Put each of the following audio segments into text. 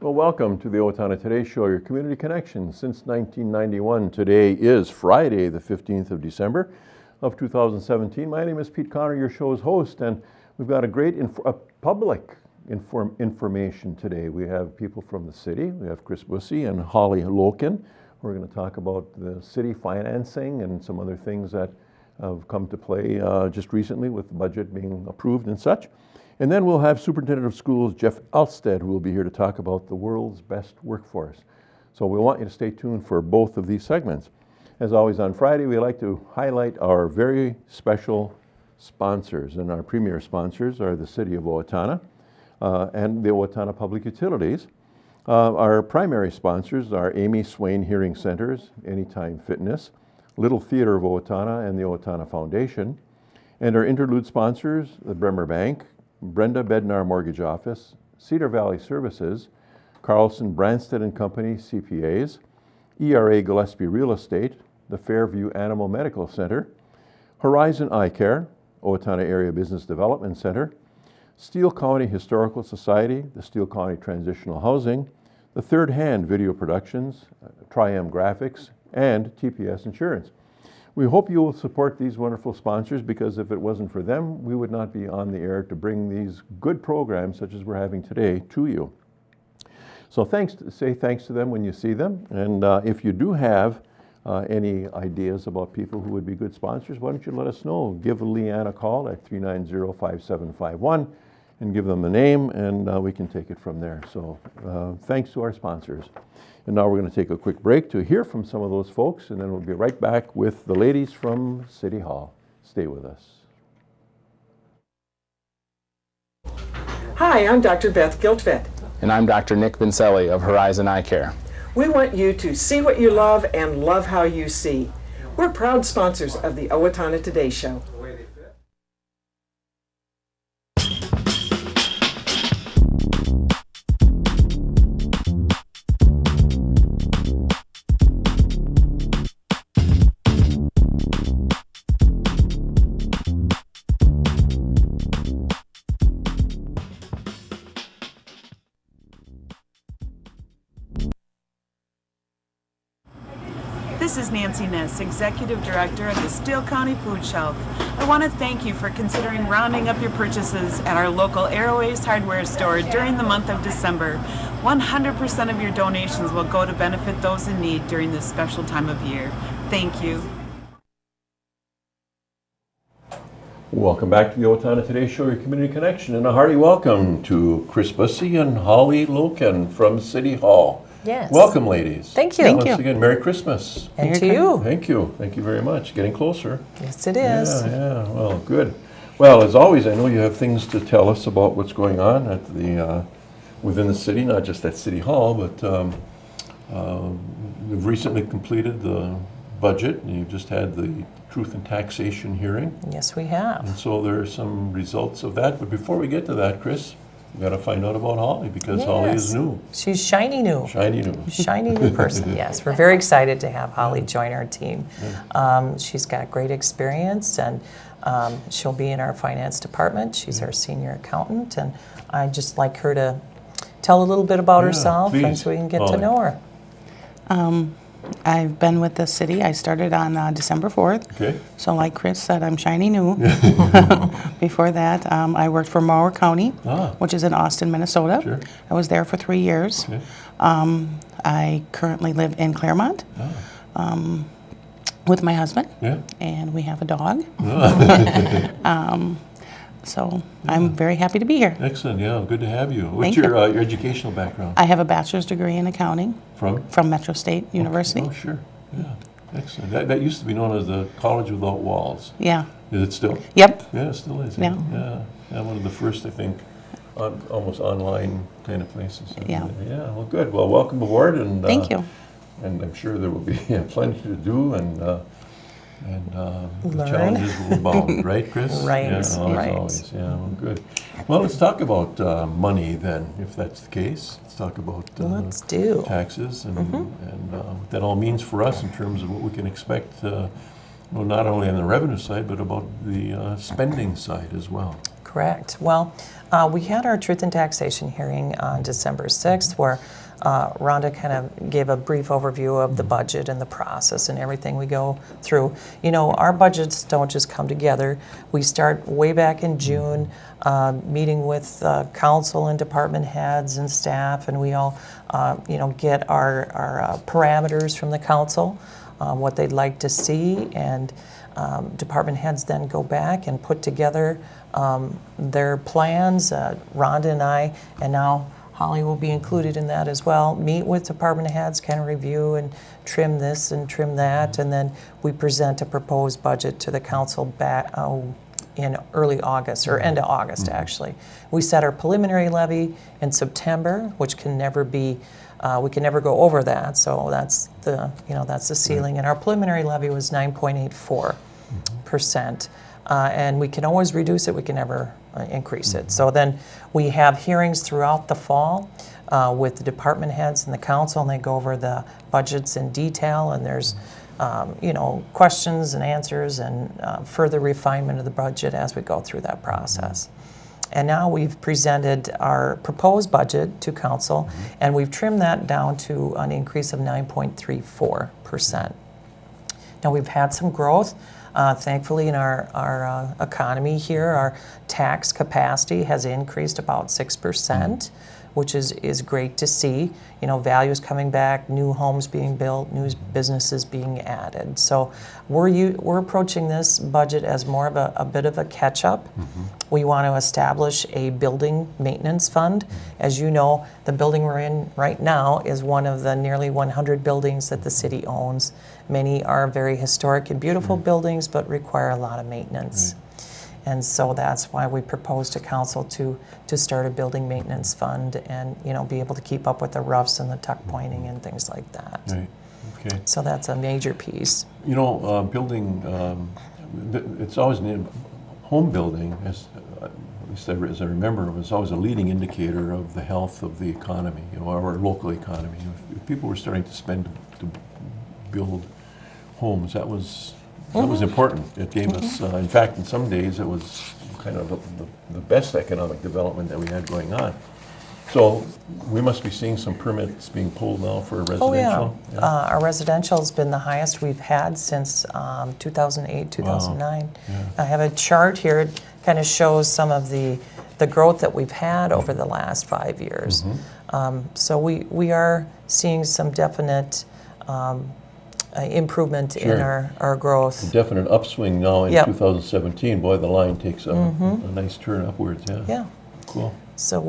Well, welcome to the Owatonna Today Show, your community connection since 1991. Today is Friday, the 15th of December of 2017. My name is Pete Connor, your show's host, and we've got a great public information today. We have people from the city. We have Kris Busse and Holly Loken. We're going to talk about the city financing and some other things that have come to play just recently with the budget being approved and such. And then we'll have Superintendent of Schools Jeff Elstad, who will be here to talk about the world's best workforce. So we want you to stay tuned for both of these segments. As always on Friday, we like to highlight our very special sponsors. And our premier sponsors are the City of Owatonna and the Owatonna Public Utilities. Our primary sponsors are Amy Swain Hearing Centers, Anytime Fitness, Little Theater of Owatonna, and the Owatonna Foundation. And our interlude sponsors, the Bremer Bank, Brenda Bednar Mortgage Office, Cedar Valley Services, Carlson Branstad and Company CPAs, ERA Gillespie Real Estate, the Fairview Animal Medical Center, Horizon Eye Care, Owatonna Area Business Development Center, Steele County Historical Society, the Steele County Transitional Housing, the Third Hand Video Productions, Tri-M Graphics, and TPS Insurance. We hope you will support these wonderful sponsors, because if it wasn't for them, we would not be on the air to bring these good programs such as we're having today to you. So say thanks to them when you see them. And if you do have any ideas about people who would be good sponsors, why don't you let us know? Give Leanne a call at 390-5751 and give them a name, and we can take it from there. So thanks to our sponsors. And now we're going to take a quick break to hear from some of those folks, and then we'll be right back with the ladies from City Hall. Stay with us. Hi, I'm Dr. Beth Giltvet. And I'm Dr. Nick Vincelli of Horizon Eye Care. We want you to see what you love and love how you see. We're proud sponsors of the Owatonna Today Show. This is Nancy Ness, Executive Director of the Steele County Food Shelf. I want to thank you for considering rounding up your purchases at our local Airways Hardware store during the month of December. 100% of your donations will go to benefit those in need during this special time of year. Thank you. Welcome back to the Owatonna Today Show, your community connection, and a hearty welcome to Kris Busse and Holly Loken from City Hall. Yes. Welcome, ladies. Thank you. Once again, Merry Christmas. And to you. Thank you. Thank you very much. Getting closer. Yes, it is. Yeah. Well, good. Well, as always, I know you have things to tell us about what's going on at the within the city, not just at City Hall, but we've recently completed the budget. And you've just had the Truth and Taxation hearing. Yes, we have. And so there are some results of that. But before we get to that, Kris, we got to find out about Holly, because Holly is new. She's shiny new. Shiny new. Shiny new person, yes. We're very excited to have Holly join our team. She's got great experience, and she'll be in our finance department. She's our senior accountant, and I'd just like her to tell a little bit about herself, please, and so we can get Holly. to know her. I've been with the city. I started on December 4th. Okay. So like Kris said, I'm shiny new. Before that, I worked for Mower County, which is in Austin, Minnesota. Sure. I was there for 3 years. Okay. I currently live in Claremont with my husband, and we have a dog. So I'm very happy to be here. Excellent. Yeah, good to have you. What's Thank your you. your educational background? I have a bachelor's degree in accounting From Metro State University. Oh, sure. Yeah. Excellent. That used to be known as the College Without Walls. Yeah. Is it still? Yep. Yeah, it still is. Yeah. Yeah, one of the first, I think, almost online kind of places. Yeah. Yeah, well, good. Well, welcome aboard. And Thank you. And I'm sure there will be plenty to do, and the Learn. challenges will abound, right, Kris? Right, Yeah, as right. always. Yeah, well, good. Well, let's talk about money then, if that's the case. Let's talk about Let's do. taxes and what that all means for us in terms of what we can expect, not only on the revenue side, but about the spending side as well. Correct. Well, we had our Truth and Taxation hearing on December 6th where Rhonda kind of gave a brief overview of the budget and the process and everything we go through. You know, our budgets don't just come together. We start way back in June, meeting with council and department heads and staff, and we all, get our parameters from the council, what they'd like to see, and department heads then go back and put together their plans. Rhonda and I, and now Holly will be included in that as well, meet with department heads, kind of review and trim this and trim that, and then we present a proposed budget to the council back in early August, or end of August actually. We set our preliminary levy in September, which can never be, we can never go over that, so that's the ceiling, and our preliminary levy was 9.84%. And we can always reduce it, we can never increase it. So then we have hearings throughout the fall with the department heads and the council, and they go over the budgets in detail, and there's questions and answers and further refinement of the budget as we go through that process. And now we've presented our proposed budget to council, and we've trimmed that down to an increase of 9.34%. Now we've had some growth. Thankfully, in our economy here, our tax capacity has increased about 6%, which is great to see. You know, values coming back, new homes being built, new businesses being added. So we're approaching this budget as more of a bit of a catch-up. We want to establish a building maintenance fund. As you know, the building we're in right now is one of the nearly 100 buildings that the city owns. Many are very historic and beautiful buildings, but require a lot of maintenance. And so that's why we propose to council to start a building maintenance fund and be able to keep up with the roofs and the tuck pointing and things like that. Right. Okay. So that's a major piece. You know, building, it's always home building, at least as I remember, was always a leading indicator of the health of the economy, our local economy. If people were starting to spend to build homes, that was important. It gave us, in fact, in some days, it was kind of the best economic development that we had going on. So we must be seeing some permits being pulled now for residential. Oh yeah, our residential has been the highest we've had since 2008, 2009. Wow. Yeah. I have a chart here. It kind of shows some of the growth that we've had over the last 5 years. So we are seeing some definite improvement in our growth. A definite upswing now in Yep. 2017. Boy, the line takes a nice turn upwards. Yeah. Yeah. Cool. So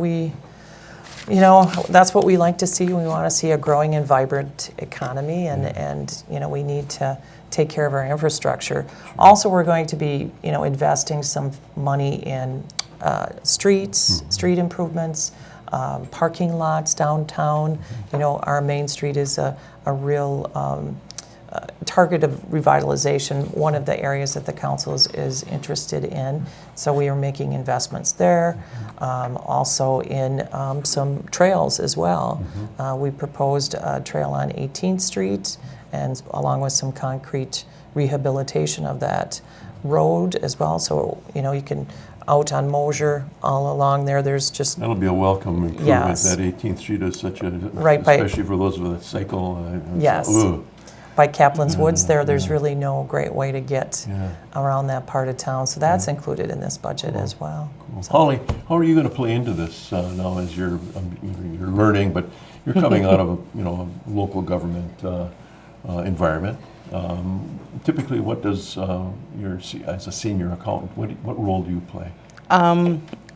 that's what we like to see. We want to see a growing and vibrant economy, and we need to take care of our infrastructure. Also, we're going to be investing some money in streets, street improvements, parking lots downtown. Our main street is a real target of revitalization, one of the areas that the council is interested in. So we are making investments there, also in some trails as well. We proposed a trail on 18th Street, and along with some concrete rehabilitation of that road as well. So you can out on Mosier all along there. There's just That'll be a welcome improvement. Yes. That 18th Street is such a, Right by- especially for those with a cycle. Yes. Ooh. by Kaplan's Woods there's really no great way to get Yeah. around that part of town. So that's included in this budget as well. Cool. Holly, how are you going to play into this now as you're learning, but you're coming out of a local government environment? Typically, what does as a senior accountant, what role do you play?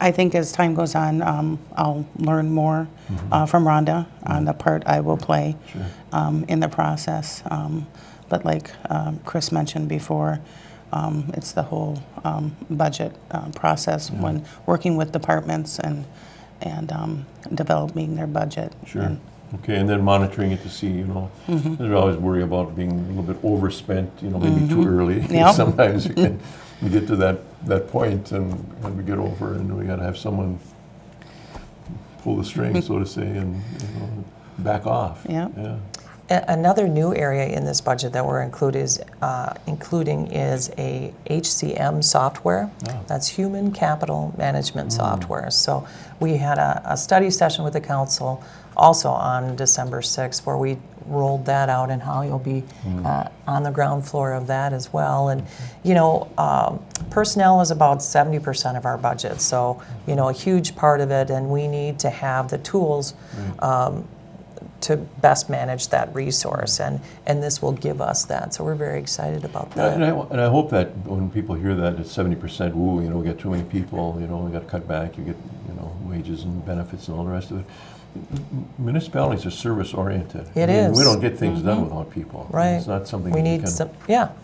I think as time goes on, I'll learn more from Rhonda on the part I will play in the process. But like Kris mentioned before, it's the whole budget process when working with departments and developing their budget. Sure. Okay, and then monitoring it to see, there's always worry about being a little bit overspent, maybe too early. Yep. Sometimes you get to that point and we get over and we got to have someone pull the string, so to say, and back off. Yep. Yeah. Another new area in this budget that we're including is a HCM software. That's Human Capital Management Software. So we had a study session with the council also on December 6th where we rolled that out, and Holly will be on the ground floor of that as well. And personnel is about 70% of our budget, so a huge part of it, and we need to have the tools to best manage that resource, and this will give us that. So we're very excited about that. And I hope that when people hear that it's 70%, ooh, we got too many people, we got to cut back, you get, wages and benefits and all the rest of it. Municipalities are service-oriented. It is. We don't get things done without people. Right. It's not something we that need you can... some,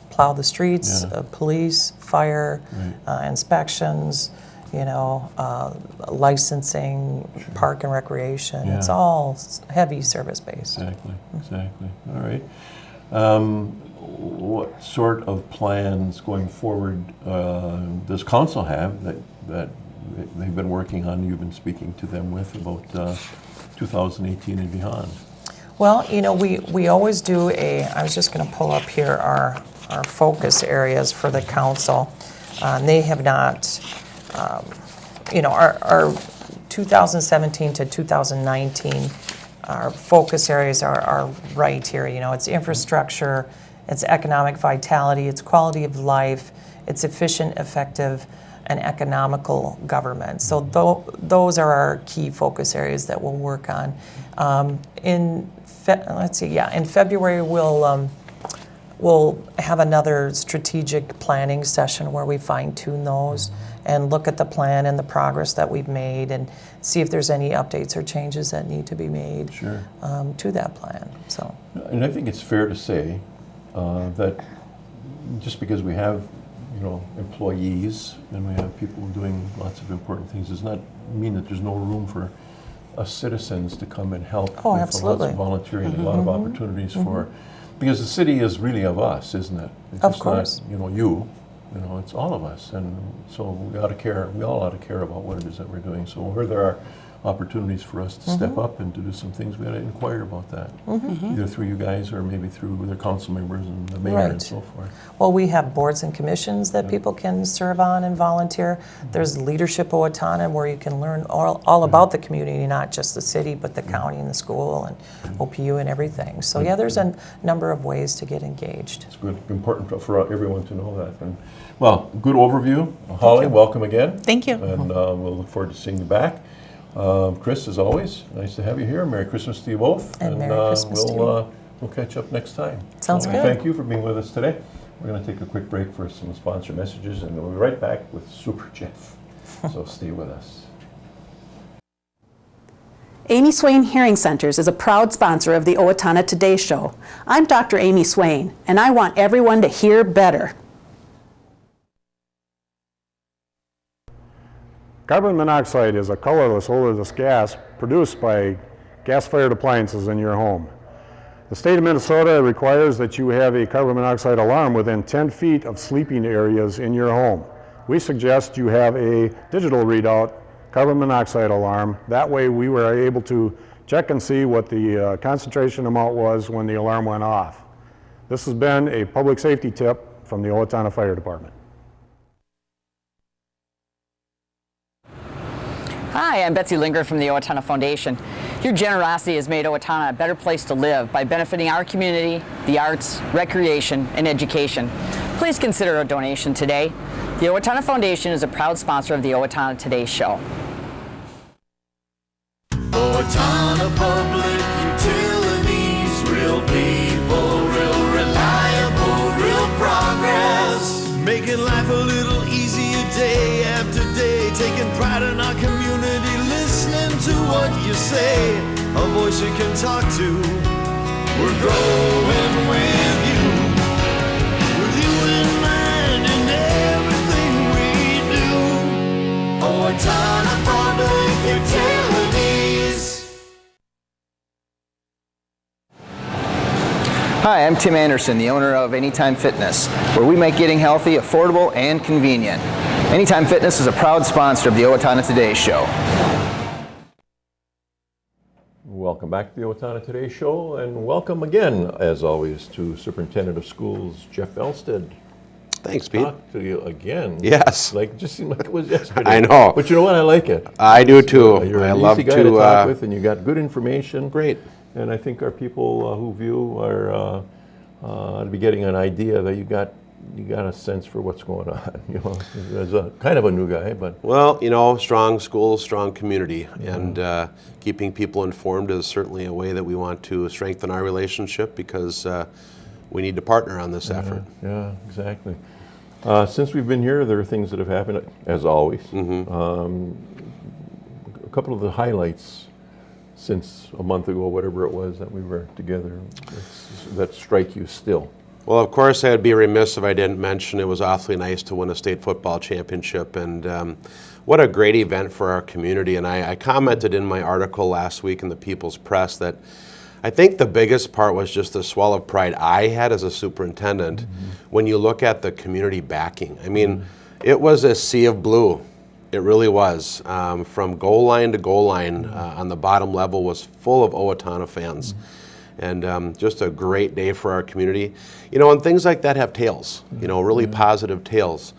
plow the streets, police, fire, inspections, licensing, park and recreation. It's all heavy service-based. Exactly. All right. What sort of plans going forward does council have that they've been working on, you've been speaking to them with about 2018 and beyond? Well, we always do I was just going to pull up here our focus areas for the council. They have not, our 2017 to 2019, our focus areas are right here. It's infrastructure, it's economic vitality, it's quality of life, it's efficient, effective, and economical government. So those are our key focus areas that we'll work on. In February we'll have another strategic planning session where we fine-tune those and look at the plan and the progress that we've made and see if there's any updates or changes that need to be made to that plan. So, and I think it's fair to say that just because we have employees and we have people doing lots of important things does not mean that there's no room for us citizens to come and help with absolutely. lots of volunteering, a lot of opportunities for, because the city is really of us, isn't it? It's of just course. Not, it's all of us, and so we all ought to care about what it is that we're doing. So where there are opportunities for us to step up and to do some things, we got to inquire about that, either through you guys or maybe through the council members and the mayor and so forth. Well, we have boards and commissions that people can serve on and volunteer. There's Leadership Owatonna, where you can learn all about the community, not just the city, but the county and the school and OPU and everything. So there's a number of ways to get engaged. It's good, important for everyone to know that. And, well, good overview. Holly, welcome again. Thank you. And we'll look forward to seeing you back. Kris, as always, nice to have you here. Merry Christmas to you both. And Merry Christmas to you. We'll catch up next time. Sounds good. Thank you for being with us today. We're going to take a quick break for some sponsor messages, and we'll be right back with Super Jeff. So stay with us. Amy Swain Hearing Centers is a proud sponsor of the Owatonna Today Show. I'm Dr. Amy Swain, and I want everyone to hear better. Carbon monoxide is a colorless, odorless gas produced by gas-fired appliances in your home. The state of Minnesota requires that you have a carbon monoxide alarm within 10 feet of sleeping areas in your home. We suggest you have a digital readout carbon monoxide alarm. That way we were able to check and see what the concentration amount was when the alarm went off. This has been a public safety tip from the Owatonna Fire Department. Hi, I'm Betsy Linger from the Owatonna Foundation. Your generosity has made Owatonna a better place to live by benefiting our community, the arts, recreation, and education. Please consider a donation today. The Owatonna Foundation is a proud sponsor of the Owatonna Today Show. Owatonna Public Utilities, real people, real reliable, real progress. Making life a little easier day after day, taking pride in our community, listening to what you say, a voice you can talk to. We're growing with you in mind in everything we do. Owatonna Public Utilities. Hi, I'm Tim Anderson, the owner of Anytime Fitness, where we make getting healthy affordable and convenient. Anytime Fitness is a proud sponsor of the Owatonna Today Show. Welcome back to the Owatonna Today Show, and welcome again, as always, to Superintendent of Schools, Jeff Elstad. Thanks, Pete. Talk to you again. Yes. Like, just seemed like it was yesterday. I know. But you know what? I like it. I do too. You're I an love easy guy to to talk with, and you got good information. Great. And I think our people who view are to be getting an idea that you got a sense for what's going on. You know, as a kind of a new guy, but Well, you know, strong schools, strong community, and keeping people informed is certainly a way that we want to strengthen our relationship because we need to partner on this effort. Yeah, exactly. Since we've been here, there are things that have happened, as always. A couple of the highlights since a month ago, whatever it was that we were together, that strike you still. Well, of course, I'd be remiss if I didn't mention it was awfully nice to win a state football championship, and what a great event for our community. And I commented in my article last week in the People's Press that I think the biggest part was just the swell of pride I had as a superintendent when you look at the community backing. I mean, it was a sea of blue. It really was. From goal line to goal line on the bottom level was full of Owatonna fans. And just a great day for our community. You know, and things like that have tails, you know, really positive tails.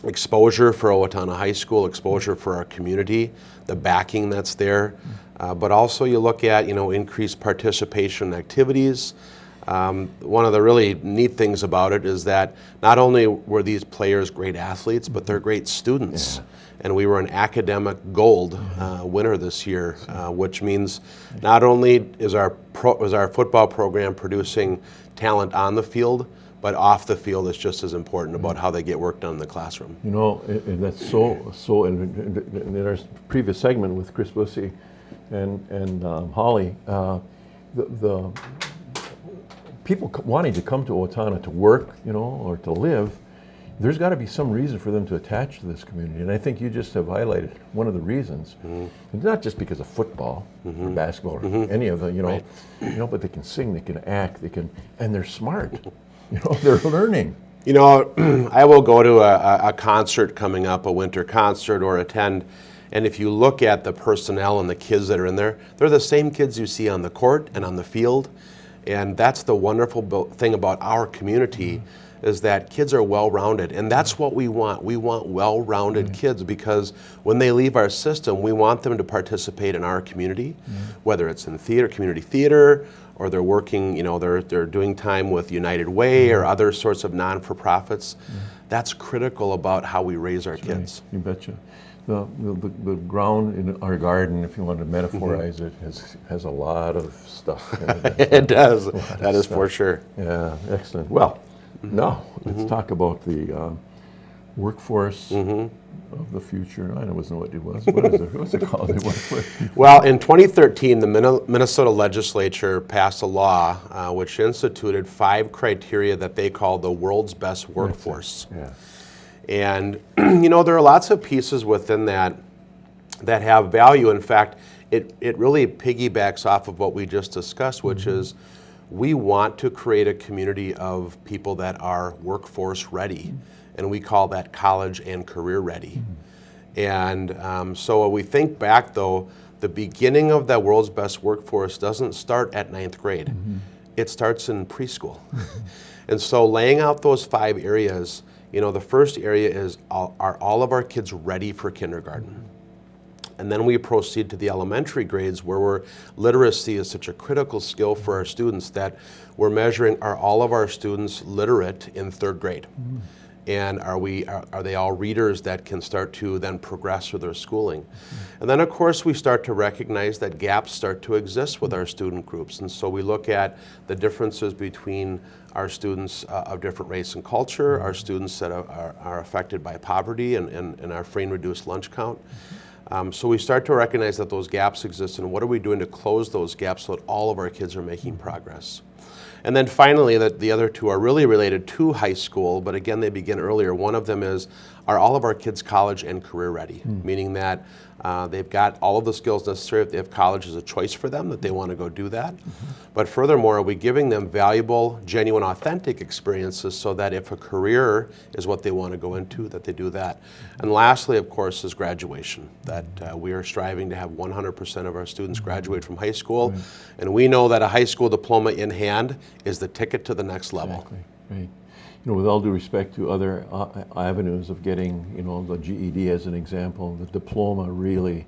Exposure for Owatonna High School, exposure for our community, the backing that's there. But also you look at, you know, increased participation in activities. One of the really neat things about it is that not only were these players great athletes, but they're great students. And we were an academic gold winner this year, which means not only is our football program producing talent on the field, but off the field is just as important about how they get work done in the classroom. You know, and that's so in our previous segment with Kris Busse and Holly, the people wanting to come to Owatonna to work, you know, or to live, there's got to be some reason for them to attach to this community. And I think you just have highlighted one of the reasons. And not just because of football or basketball or any of the, you know, but they can sing, they can act, and they're smart. You know, they're learning. You know, I will go to a concert coming up, a winter concert, or attend, and if you look at the personnel and the kids that are in there, they're the same kids you see on the court and on the field. And that's the wonderful thing about our community is that kids are well-rounded, and that's what we want. We want well-rounded kids because when they leave our system, we want them to participate in our community, whether it's in theater, community theater, or they're working, you know, they're doing time with United Way or other sorts of non-for-profits. That's critical about how we raise our kids. You betcha. The ground in our garden, if you want to metaphorize it, has a lot of stuff in it. It does. That is for sure. Yeah, excellent. Well, now let's talk about the workforce of the future. I don't know what it was. What is it? What's it called? Well, in 2013, the Minnesota legislature passed a law which instituted 5 criteria that they call the world's best workforce. Yeah. And, you know, there are lots of pieces within that have value. In fact, it really piggybacks off of what we just discussed, which is we want to create a community of people that are workforce ready. And we call that college and career ready. And so when we think back, though, the beginning of that world's best workforce doesn't start at 9th grade. It starts in preschool. And so laying out those 5 areas, you know, the first area is, are all of our kids ready for kindergarten? And then we proceed to the elementary grades where literacy is such a critical skill for our students that we're measuring, are all of our students literate in 3rd grade? And are they all readers that can start to then progress with their schooling? And then of course we start to recognize that gaps start to exist with our student groups. And so we look at the differences between our students of different race and culture, our students that are affected by poverty and our free and reduced lunch count. So we start to recognize that those gaps exist, and what are we doing to close those gaps so that all of our kids are making progress? And then finally, the other 2 are really related to high school, but again, they begin earlier. One of them is, are all of our kids college and career ready, meaning that they've got all of the skills necessary. If they have college as a choice for them, that they want to go do that. But furthermore, are we giving them valuable, genuine, authentic experiences so that if a career is what they want to go into, that they do that. And lastly, of course, is graduation, that we are striving to have 100% of our students graduate from high school. And we know that a high school diploma in hand is the ticket to the next level. Exactly. Right. You know, with all due respect to other avenues of getting, you know, the GED as an example, the diploma really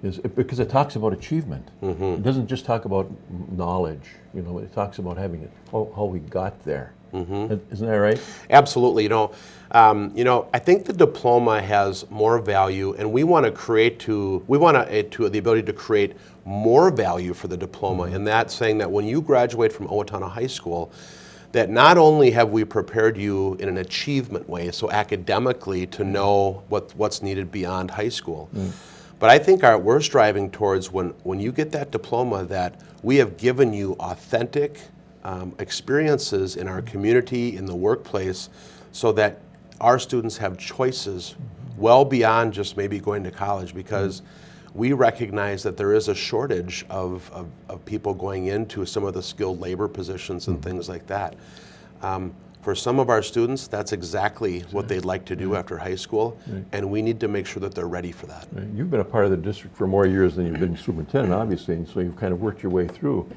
is, because it talks about achievement. It doesn't just talk about knowledge, you know, it talks about having it, how we got there. Isn't that right? Absolutely. You know, I think the diploma has more value, and we want to create the ability to create more value for the diploma, and that's saying that when you graduate from Owatonna High School, that not only have we prepared you in an achievement way, so academically to know what's needed beyond high school, but I think we're striving towards when you get that diploma that we have given you authentic experiences in our community, in the workplace, so that our students have choices well beyond just maybe going to college, because we recognize that there is a shortage of people going into some of the skilled labor positions and things like that. For some of our students, that's exactly what they'd like to do after high school, and we need to make sure that they're ready for that. Right. You've been a part of the district for more years than you've been superintendent, obviously, and so you've kind of worked your way through.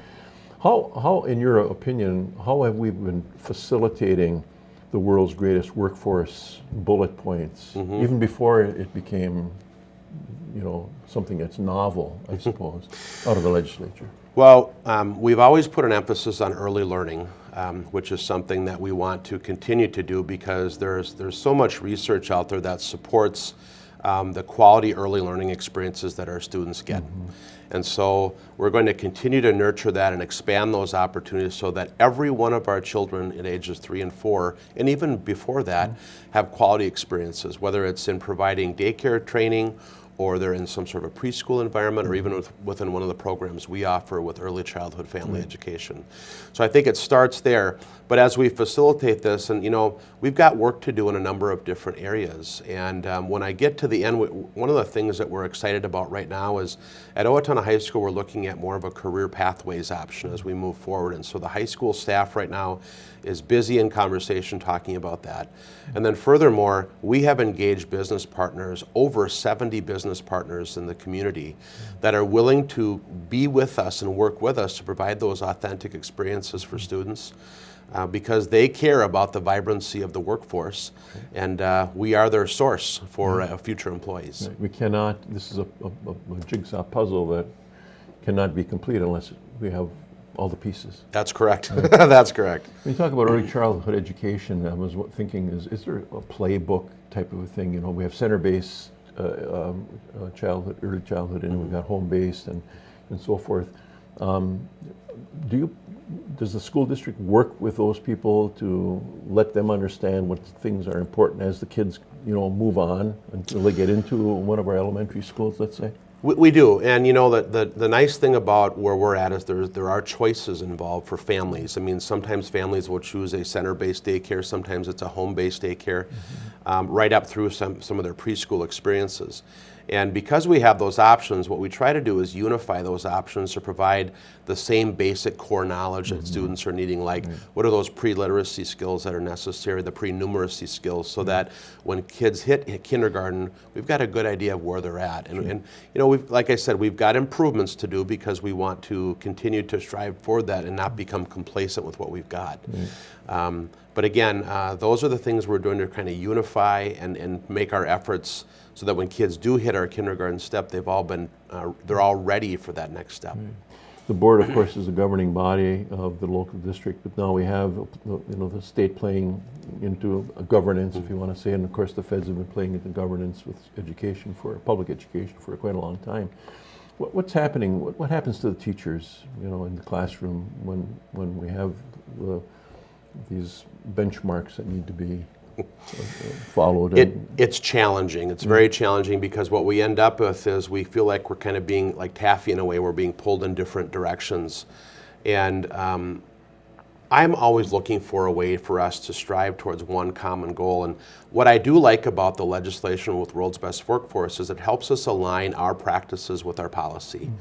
How, in your opinion, how have we been facilitating the world's greatest workforce bullet points, even before it became, you know, something that's novel, I suppose, out of the legislature? Well, we've always put an emphasis on early learning, which is something that we want to continue to do, because there's so much research out there that supports the quality early learning experiences that our students get. And so we're going to continue to nurture that and expand those opportunities so that every one of our children at ages 3 and 4, and even before that, have quality experiences, whether it's in providing daycare training, or they're in some sort of preschool environment, or even within one of the programs we offer with early childhood family education. So I think it starts there. But as we facilitate this, and you know, we've got work to do in a number of different areas. And when I get to the end, one of the things that we're excited about right now is at Owatonna High School, we're looking at more of a career pathways option as we move forward. And so the high school staff right now is busy in conversation talking about that. And then furthermore, we have engaged business partners, over 70 business partners in the community that are willing to be with us and work with us to provide those authentic experiences for students, because they care about the vibrancy of the workforce, and we are their source for future employees. We cannot, this is a jigsaw puzzle that cannot be complete unless we have all the pieces. That's correct. That's correct. When you talk about early childhood education, I was thinking, is there a playbook type of a thing? You know, we have center-based childhood, early childhood, and we've got home-based and so forth. Does the school district work with those people to let them understand what things are important as the kids, you know, move on until they get into one of our elementary schools, let's say? We do, and you know, the nice thing about where we're at is there are choices involved for families. I mean, sometimes families will choose a center-based daycare, sometimes it's a home-based daycare, right up through some of their preschool experiences. And because we have those options, what we try to do is unify those options to provide the same basic core knowledge that students are needing, like what are those pre-literacy skills that are necessary, the pre-numeracy skills, so that when kids hit kindergarten, we've got a good idea of where they're at. And you know, like I said, we've got improvements to do because we want to continue to strive for that and not become complacent with what we've got. But again, those are the things we're doing to kind of unify and make our efforts so that when kids do hit our kindergarten step, they're all ready for that next step. The board, of course, is the governing body of the local district, but now we have, you know, the state playing into a governance, if you want to say, and of course the feds have been playing into governance with education, public education for quite a long time. What's happening? What happens to the teachers, you know, in the classroom when we have these benchmarks that need to be followed? It's challenging. It's very challenging, because what we end up with is we feel like we're kind of being like taffy in a way. We're being pulled in different directions. And I'm always looking for a way for us to strive towards one common goal. And what I do like about the legislation with World's Best Workforce is it helps us align our practices with our policy.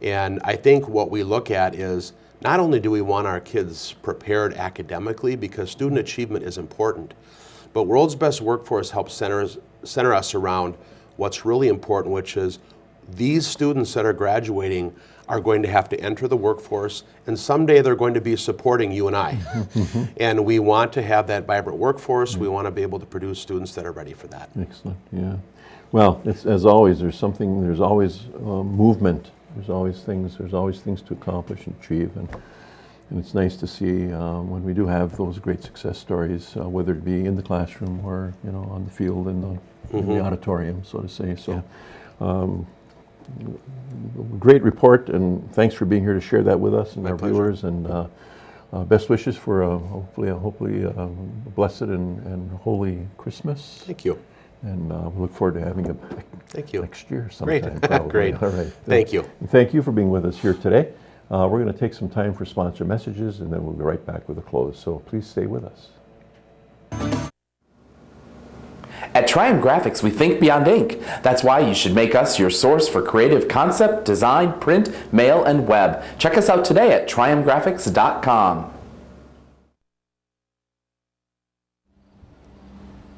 And I think what we look at is not only do we want our kids prepared academically, because student achievement is important, but World's Best Workforce helps center us around what's really important, which is these students that are graduating are going to have to enter the workforce, and someday they're going to be supporting you and I. And we want to have that vibrant workforce. We want to be able to produce students that are ready for that. Excellent, yeah. Well, it's, as always, there's always movement. There's always things to accomplish and achieve, and it's nice to see when we do have those great success stories, whether it be in the classroom or on the field in the auditorium, so to say. So. Great report, and thanks for being here to share that with us and our viewers. And best wishes for hopefully a blessed and holy Christmas. Thank you. And we look forward to having you back next year sometime. Great. Great. All right. Thank you. And thank you for being with us here today. We're going to take some time for sponsor messages, and then we'll be right back with a close. So please stay with us. At Triumph Graphics, we think beyond ink. That's why you should make us your source for creative concept, design, print, mail, and web. Check us out today at triumphgraphics.com.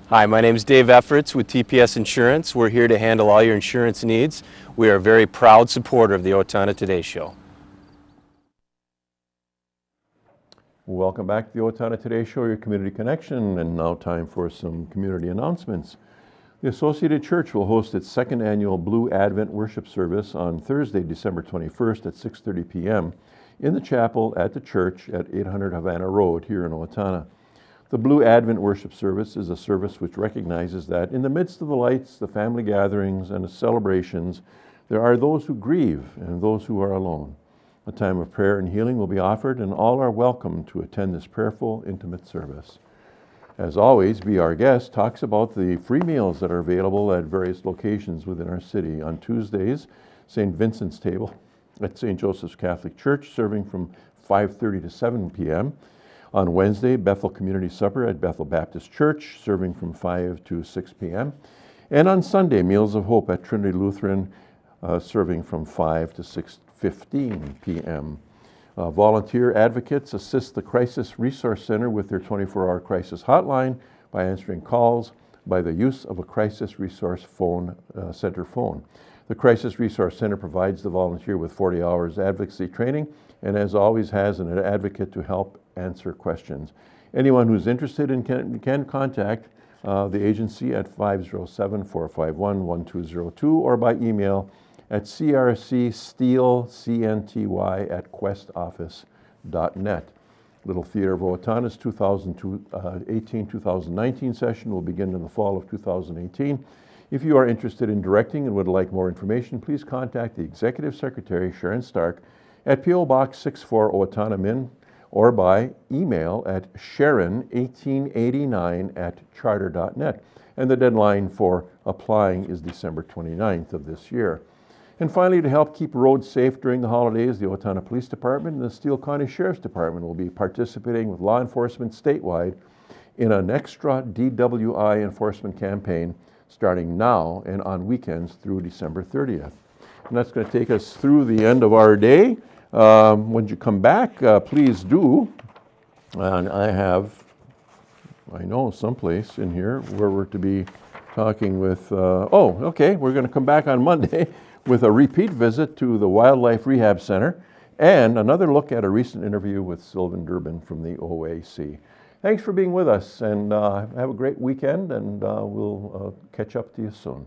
Hi, my name is Dave Efforts with TPS Insurance. We're here to handle all your insurance needs. We are a very proud supporter of the Owatonna Today Show. Welcome back to the Owatonna Today Show, your community connection, and now time for some community announcements. The Associated Church will host its second annual Blue Advent Worship Service on Thursday, December 21st at 6:30 p.m. in the chapel at the church at 800 Havana Road here in Owatonna. The Blue Advent Worship Service is a service which recognizes that in the midst of the lights, the family gatherings, and the celebrations, there are those who grieve and those who are alone. A time of prayer and healing will be offered, and all are welcome to attend this prayerful, intimate service. As always, Be Our Guest talks about the free meals that are available at various locations within our city. On Tuesdays, St. Vincent's Table at St. Joseph's Catholic Church, serving from 5:30 to 7 p.m. On Wednesday, Bethel Community Supper at Bethel Baptist Church, serving from 5 to 6 p.m. And on Sunday, Meals of Hope at Trinity Lutheran, serving from 5 to 6:15 p.m. Volunteer advocates assist the Crisis Resource Center with their 24-hour crisis hotline by answering calls by the use of a Crisis Resource Center phone. The Crisis Resource Center provides the volunteer with 40 hours advocacy training, and as always has an advocate to help answer questions. Anyone who's interested and can contact the agency at 507-451-1202 or by email at crcsteelcnty@questoffice.net. Little Theater of Owatonna's 2018-2019 session will begin in the fall of 2018. If you are interested in directing and would like more information, please contact the Executive Secretary, Sharon Stark, at P.O. Box 64, Owatonna, Min, or by email at sharon1889@charter.net. And the deadline for applying is December 29th of this year. And finally, to help keep roads safe during the holidays, the Owatonna Police Department and the Steele County Sheriff's Department will be participating with law enforcement statewide in an extra DWI enforcement campaign starting now and on weekends through December 30th. And that's going to take us through the end of our day. When you come back, please do. And I know someplace in here where we're to be talking with, we're going to come back on Monday with a repeat visit to the Wildlife Rehab Center and another look at a recent interview with Sylvan Durbin from the OAC. Thanks for being with us, and have a great weekend, and we'll catch up to you soon.